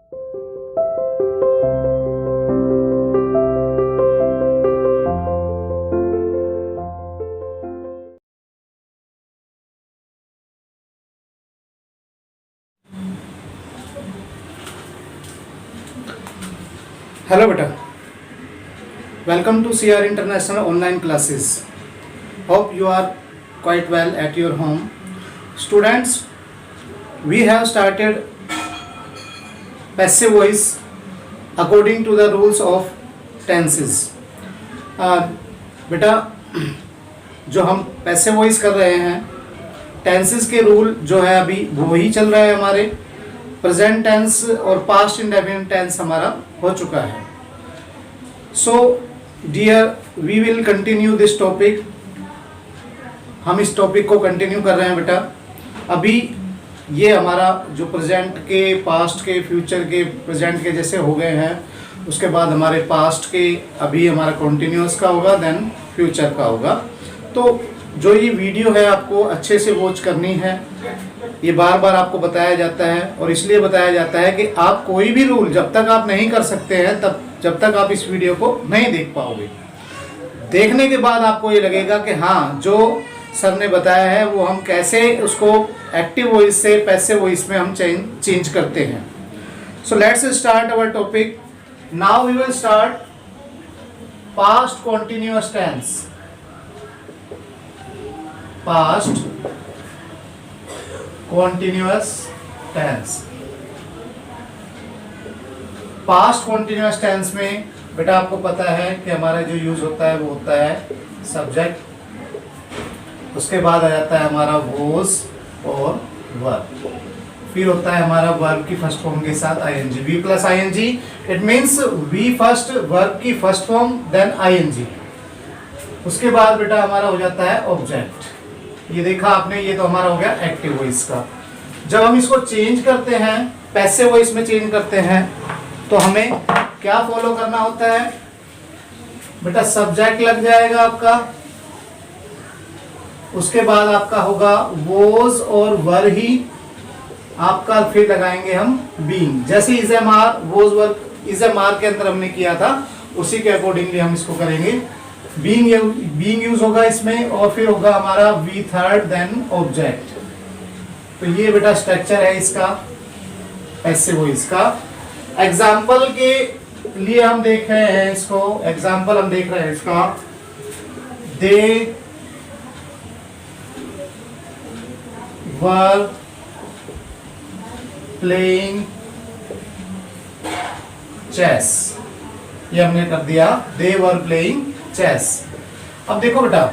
Hello beta, welcome to CR International online classes. Hope you are quite well at your home. Students, we have started passive voice according to the rules of tenses. बेटा जो हम passive voice कर रहे हैं, tenses के rule जो है अभी वो ही चल रहा है हमारे. प्रेजेंट टेंस और पास्ट इंडेफिनिट टेंस हमारा हो चुका है. So dear, we will continue this topic. हम इस टॉपिक को कंटिन्यू कर रहे हैं बेटा. अभी ये हमारा जो प्रेजेंट के, पास्ट के, फ्यूचर के, प्रेजेंट के जैसे हो गए हैं, उसके बाद हमारे पास्ट के अभी हमारा कॉन्टिन्यूअस का होगा, देन फ्यूचर का होगा. तो जो ये वीडियो है आपको अच्छे से वॉच करनी है. ये बार बार आपको बताया जाता है और इसलिए बताया जाता है कि आप कोई भी रूल जब तक आप नहीं कर सकते हैं तब जब तक आप इस वीडियो को नहीं देख पाओगे. देखने के बाद आपको ये लगेगा कि हाँ, जो सर ने बताया है वो हम कैसे उसको एक्टिव वॉइस से पैसिव वॉइस में हम चेंज करते हैं. So let's start our topic. Now we will start past continuous tense. Past continuous tense. Past continuous tense में बेटा आपको पता है कि हमारा जो यूज होता है वो होता है सब्जेक्ट, उसके बाद आ जाता है हमारा वॉज और वर्ब, फिर होता है हमारा वर्ब की फर्स्ट फॉर्म के साथ I N G, V plus I N G. It means V first, verb की फर्स्ट फॉर्म, देन आईएनजी. उसके बाद बेटा हमारा हो जाता है ऑब्जेक्ट. ये देखा आपने, ये तो हमारा हो गया एक्टिव वॉइस का. जब हम इसको चेंज करते हैं, पैसिव वॉइस में चेंज करते हैं, तो हमें क्या फॉलो करना होता है बेटा? सब्जेक्ट लग जाएगा आपका, उसके बाद आपका होगा वॉज और वर ही आपका, फिर लगाएंगे हम बीइंग. जैसे is am are, was were is am are के अंदर हमने किया था, उसी के अकॉर्डिंगली हम इसको करेंगे. बीइंग यूज होगा इसमें, और फिर होगा हमारा वी थर्ड, देन ऑब्जेक्ट. तो ये बेटा स्ट्रक्चर है इसका पैसिव वॉइस का. एग्जाम्पल के लिए हम देख रहे हैं इसको. एग्जाम्पल हम देख रहे हैं इसका. दे वर प्लेइंग चेस. ये हमने कर दिया, दे वर प्लेइंग चेस. अब देखो बेटा,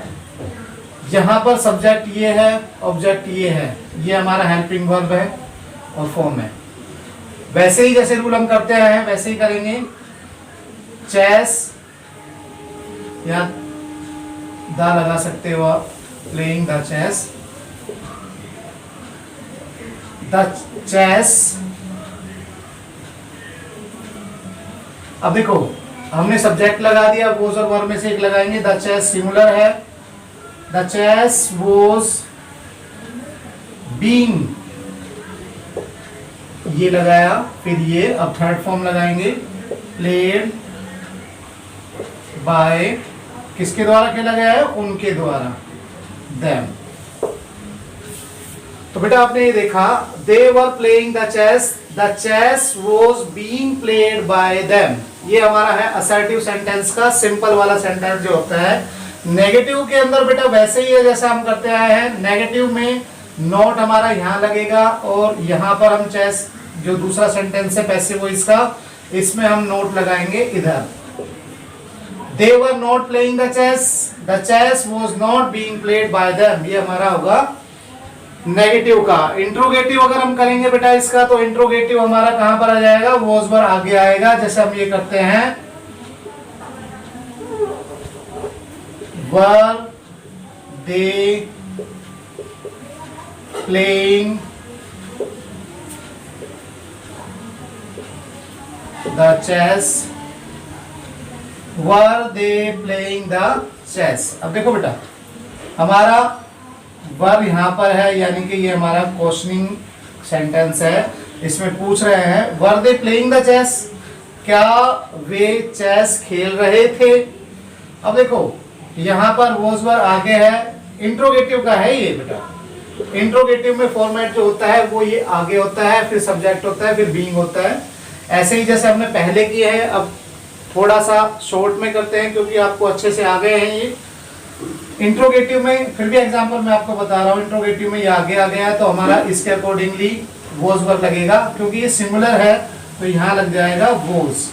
यहां पर सब्जेक्ट ये है, ऑब्जेक्ट ये है, ये हमारा हेल्पिंग वर्ब है और फॉर्म है. वैसे ही जैसे रूल हम करते हैं वैसे ही करेंगे. चेस या द लगा सकते हो आप, playing the chess, the chess. अब देखो हमने सब्जेक्ट लगा दिया, वॉज और वर्ब में से एक लगाएंगे. द चेस सिंगुलर है, द चेस वॉज बीइंग, ये लगाया, फिर ये अब थर्ड फॉर्म लगाएंगे, प्लेड बाय, किसके द्वारा खेला गया है? उनके द्वारा, देम. तो बेटा आपने ये देखा, they were playing the chess, the chess was being played by them. ये हमारा है असर्टिव सेंटेंस का सिंपल वाला सेंटेंस जो होता है. नेगेटिव के अंदर बेटा वैसे ही है जैसा हम करते आए हैं. नेगेटिव में नॉट हमारा यहाँ लगेगा और यहाँ पर हम चेस, जो दूसरा सेंटेंस है पैसिव वॉइस का, इसमें हम नोट लगाएंगे इधर. They were not playing the chess, the chess was not being played by them. ये हमारा होगा नेगेटिव का. इंट्रोगेटिव अगर हम करेंगे बेटा इसका, तो इंट्रोगेटिव हमारा कहां पर आ जाएगा? वॉज पर आगे आएगा. जैसे हम ये करते हैं, were they playing the chess, were they playing the chess. अब देखो बेटा, हमारा वर्ब यहाँ पर है, यानी कि ये हमारा क्वेश्चनिंग सेंटेंस है. इसमें पूछ रहे हैं were they playing the chess, क्या वे चेस खेल रहे थे। अब देखो यहाँ पर वॉज वर आगे है, इंट्रोगेटिव का है ये बेटा। इंट्रोगेटिव में फॉर्मेट जो होता है वो ये आगे होता है, फिर सब्जेक्ट होता है, फिर बीइंग होता है। ऐसे ही जैसे हमने पहले किए हैं, अब थोड़ा सा शॉर्ट में करते हैं क्योंकि आपको अच्छे से आ गए हैं ये। इंट्रोगेटिव में फिर भी एग्जांपल मैं आपको बता रहा हूँ, इंट्रोगेटिव में ये आगे आ गया है तो हमारा इसके अकॉर्डिंगली वॉज वर लगेगा, क्योंकि ये सिंगुलर है तो यहाँ लग जाएगा वॉज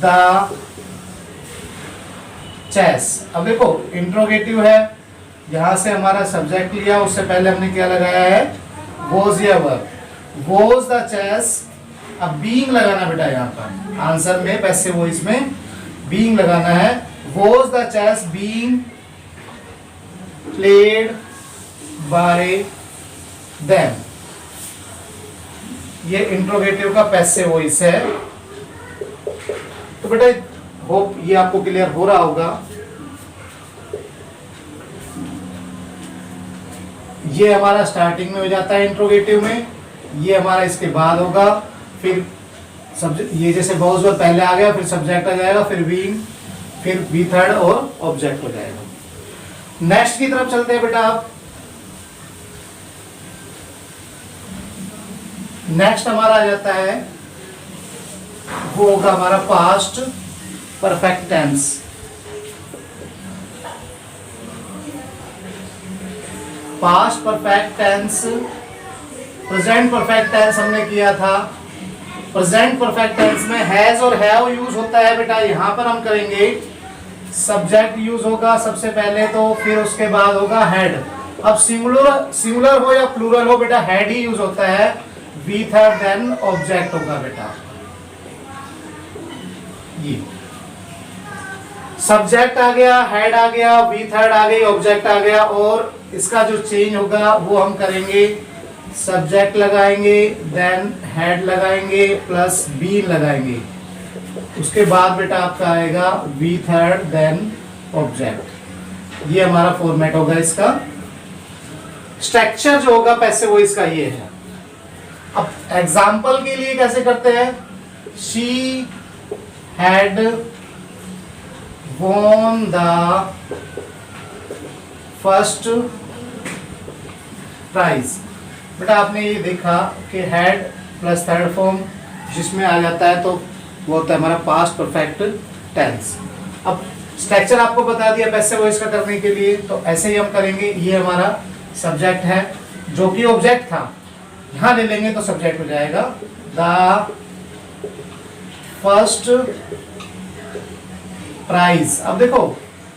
द चेस। अब देखो इंट्रोगेटिव है, यहाँ से हमारा सब्जेक्ट लिया, उससे पहले हमने क्या लगाया है, वॉज या वर, वॉज द चेस। अब बीइंग लगाना बेटा, यहाँ पर आंसर में पैसिव वॉइस में बीइंग लगाना है। Was the chess being played by them, ये इंट्रोगेटिव का पैसिव वॉइस है। तो बेटा होप ये आपको क्लियर हो रहा होगा। ये हमारा स्टार्टिंग में हो जाता है इंट्रोगेटिव में, ये हमारा इसके बाद होगा, फिर सब्जेक्ट, ये जैसे वॉज वर पहले आ गया, फिर सब्जेक्ट आ जाएगा, फिर बीइंग, फिर बी थर्ड और ऑब्जेक्ट हो जाएगा। नेक्स्ट की तरफ चलते हैं बेटा आप। नेक्स्ट हमारा आ जाता है, वो होगा हमारा past perfect tense. Past perfect tense, present perfect tense हमने किया था। प्रेजेंट परफेक्ट टेंस में हैज और हैव यूज होता है बेटा। यहां पर हम करेंगे सब्जेक्ट यूज होगा सबसे पहले, तो फिर उसके बाद होगा हैड। अब सिंगुलर हो या प्लूरल हो बेटा, हैड ही यूज होता है। वी थर्ड देन ऑब्जेक्ट होगा बेटा। ये सब्जेक्ट आ गया, हेड आ गया, वी थर्ड आ गई, ऑब्जेक्ट आ गया, और इसका जो चेंज होगा वो हम करेंगे, सब्जेक्ट लगाएंगे, देन हेड लगाएंगे, प्लस बी लगाएंगे। उसके बाद बेटा आपका आएगा वी थर्ड देन ऑब्जेक्ट। ये हमारा फॉर्मेट होगा इसका। स्ट्रक्चर जो होगा पैसिव वॉइस का ये है। अब एग्जाम्पल के लिए कैसे करते हैं, she had won the first prize। बेटा आपने ये देखा कि हैड प्लस थर्ड फॉर्म जिसमें आ जाता है तो वो होता है हमारा पास्ट परफेक्ट टेंस। अब स्ट्रक्चर आपको बता दिया पैसिव वॉइस का करने के लिए, तो ऐसे ही हम करेंगे। ये हमारा सब्जेक्ट है जो कि ऑब्जेक्ट था, यहाँ ले लेंगे तो सब्जेक्ट हो जाएगा द फर्स्ट प्राइज। अब देखो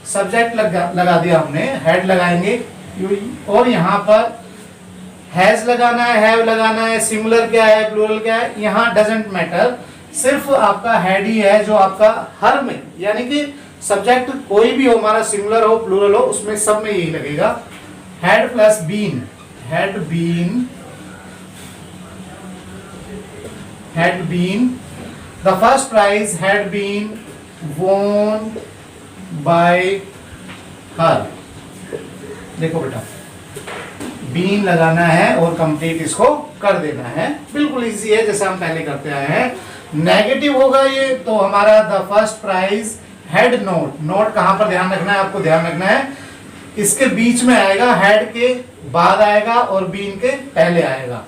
सब्जेक्ट लगा दिया हमने, हेड लगाएंगे, और यहाँ पर हैज लगाना है, हैव लगाना है, सिंगुलर क्या है, प्लूरल क्या है, यहाँ डजंट मैटर, सिर्फ आपका हेड ही है जो आपका हर में, यानी कि सब्जेक्ट कोई भी हो हमारा, सिंगुलर हो प्लूरल हो, उसमें सब में यही लगेगा। Had plus been, had been, had been the first prize had been won by her। देखो बेटा बीन लगाना है और कंप्लीट इसको कर देना है, बिल्कुल इजी है जैसे हम पहले करते आए हैं। नेगेटिव होगा ये तो हमारा the first prize had not. Not कहां पर ध्यान रखना है, आपको ध्यान रखना है इसके बीच में आएगा, हेड के बाद आएगा और बीन के पहले आएगा।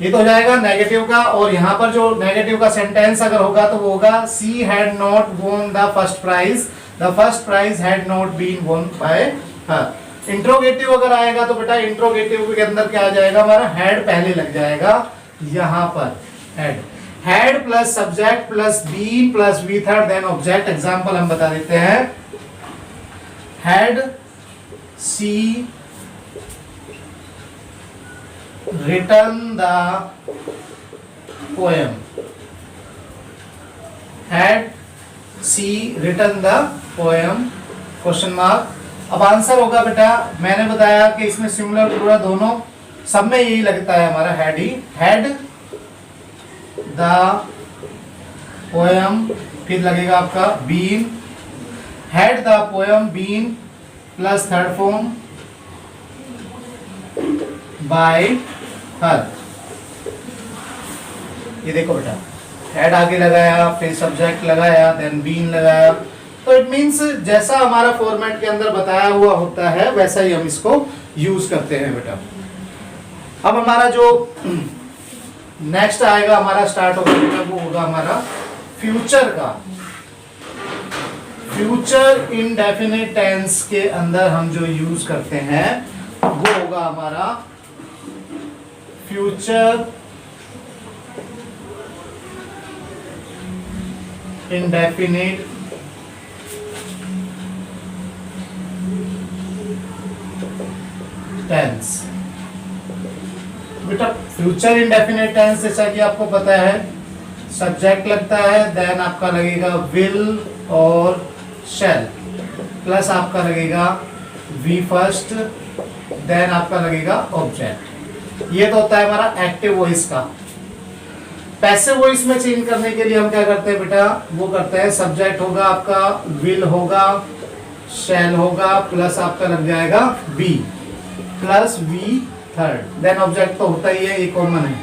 ये तो हो जाएगा नेगेटिव का। और यहाँ पर जो नेगेटिव का सेंटेंस अगर होगा तो वो होगा she had not won the first prize, the first prize had not been won by her. Interrogative अगर आएगा तो बेटा इंट्रोगेटिव के अंदर क्या आ जाएगा, हमारा हैड पहले लग जाएगा, यहाँ पर had, had plus subject plus been plus V third then object. Example हम बता देते हैं, had she written the poem, had she written the poem, question mark. अब आंसर होगा बेटा, मैंने बताया कि इसमें सिंगुलर प्लूरल दोनों सब में यही लगता है हमारा हैड ही। हैड द पोएम, फिर लगेगा आपका been, had the poem been plus third form by her. ये देखो बेटा, हेड आगे लगाया, फिर सब्जेक्ट लगाया, देन बीन लगाया। तो इट मींस जैसा हमारा फॉर्मेट के अंदर बताया हुआ होता है वैसा ही हम इसको यूज करते हैं बेटा। अब हमारा जो नेक्स्ट आएगा, हमारा स्टार्ट होगा बेटा, वो होगा हमारा फ्यूचर का। फ्यूचर इंडेफिनिट टेंस के अंदर हम जो यूज करते हैं वो होगा हमारा फ्यूचर इंडेफिनिट टेंस। बेटा फ्यूचर इंडेफिनिट टेंस जैसा कि आपको पता है, सब्जेक्ट लगता है, देन आपका लगेगा विल और शैल, प्लस आपका लगेगा वी फर्स्ट, देन आपका लगेगा ऑब्जेक्ट। ये तो होता है हमारा एक्टिव वॉइस का। पैसिव वॉइस में चेंज करने के लिए हम क्या करते हैं बेटा, वो करते हैं सब्जेक्ट होगा आपका, विल होगा, शैल होगा, प्लस आपका लग जाएगा be, plus V third, then object तो होता ही है, ये कॉमन है।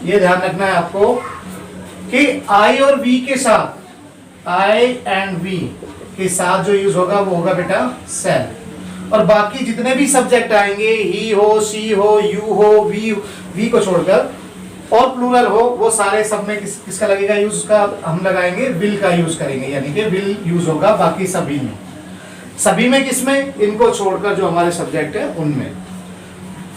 ये ध्यान रखना है आपको कि आई और वी के साथ, आई एंड वी के साथ जो यूज होगा वो होगा बेटा सेल, और बाकी जितने भी सब्जेक्ट आएंगे, ही हो, शी हो, यू हो, वी को छोड़कर, और प्लूरल हो, वो सारे सब में किसका लगेगा यूज का, हम लगाएंगे विल का यूज करेंगे, यानी कि विल यूज होगा बाकी सभी में। सभी में किसमें, इनको छोड़कर जो हमारे सब्जेक्ट है उनमें।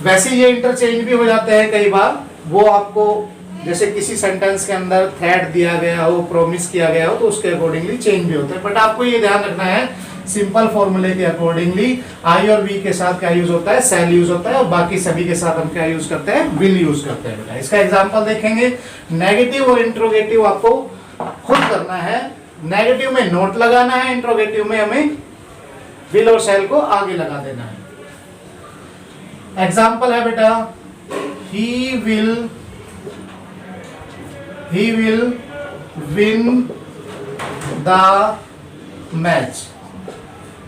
वैसे ये इंटरचेंज भी हो जाते हैं कई बार, वो आपको जैसे किसी सेंटेंस के अंदर थ्रेट दिया गया हो, प्रॉमिस किया गया हो, तो उसके अकॉर्डिंगली चेंज भी होते हैं। बट आपको ये ध्यान रखना है सिंपल फॉर्मूले के अकॉर्डिंगली आई और वी के साथ क्या यूज होता है, सेल यूज होता है, और बाकी सभी के साथ हम क्या यूज करते हैं, विल यूज करते हैं बेटा। इसका एग्जांपल देखेंगे। नेगेटिव और इंट्रोगेटिव आपको खुद करना है। नेगेटिव में नोट लगाना है, इंट्रोगेटिव में हमें विल और सेल को आगे लगा देना है। एग्जांपल है बेटा, he will win the match,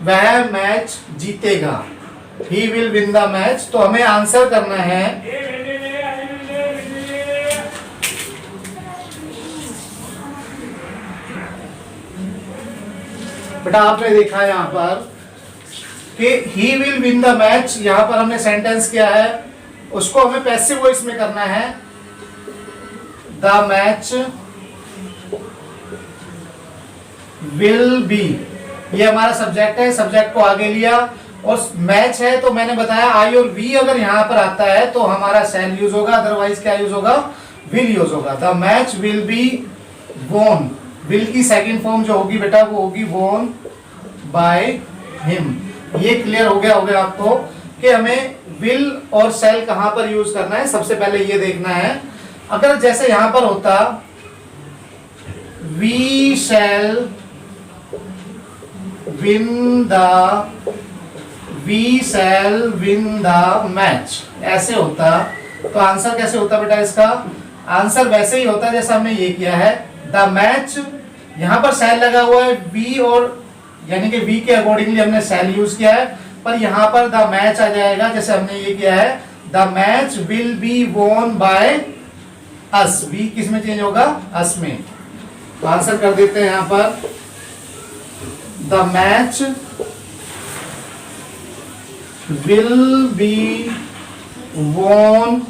वह मैच जीतेगा। He will win the match, तो हमें आंसर करना है बेटा, आपने देखा यहां पर कि he will win the match, यहां पर हमने सेंटेंस किया है, उसको हमें पैसिव वॉइस में करना है। द मैच विल बी, ये हमारा सब्जेक्ट है, सब्जेक्ट को आगे लिया, और मैच है तो मैंने बताया आई और वी अगर यहां पर आता है तो हमारा सेल यूज होगा, अदरवाइज क्या यूज होगा, विल यूज होगा। द मैच विल बी वोन, विल की सेकंड फॉर्म जो होगी बेटा वो होगी वोन बाय हिम। ये क्लियर हो गया आपको कि हमें विल और सेल कहां पर यूज करना है। सबसे पहले ये देखना है, अगर जैसे यहां पर होता we shall win the match, ऐसे होता तो आंसर कैसे होता बेटा, इसका आंसर वैसे ही होता जैसा हमने ये किया है। द मैच, यहां पर सेल लगा हुआ है, वी और यानी कि वी के अकॉर्डिंगली हमने सेल यूज किया है, पर यहां पर द मैच आ जाएगा जैसे हमने ये किया है, द मैच विल बी वोन बाय अस। वी किस में चेंज होगा, अस में। तो आंसर कर देते हैं यहां पर, द मैच विल बी वोन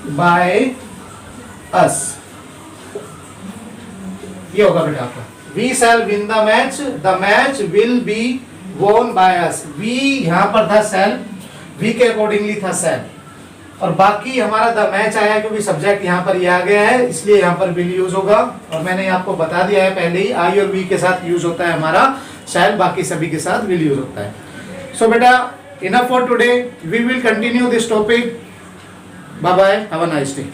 बाय अस, ये होगा बेटा आपका। We shall win the match. The match will be won by us. We यहाँ पर था shall, we के अकॉर्डिंगली था shall, और बाकी हमारा द मैच आया क्योंकि सब्जेक्ट यहाँ पर ये आ गया है, इसलिए यहाँ पर will यूज होगा। और मैंने आपको बता दिया है पहले ही, आई और वी के साथ यूज होता है हमारा shall, बाकी सभी के साथ will यूज होता है। So बेटा enough for today. We will continue this topic. Bye bye. Have a nice day.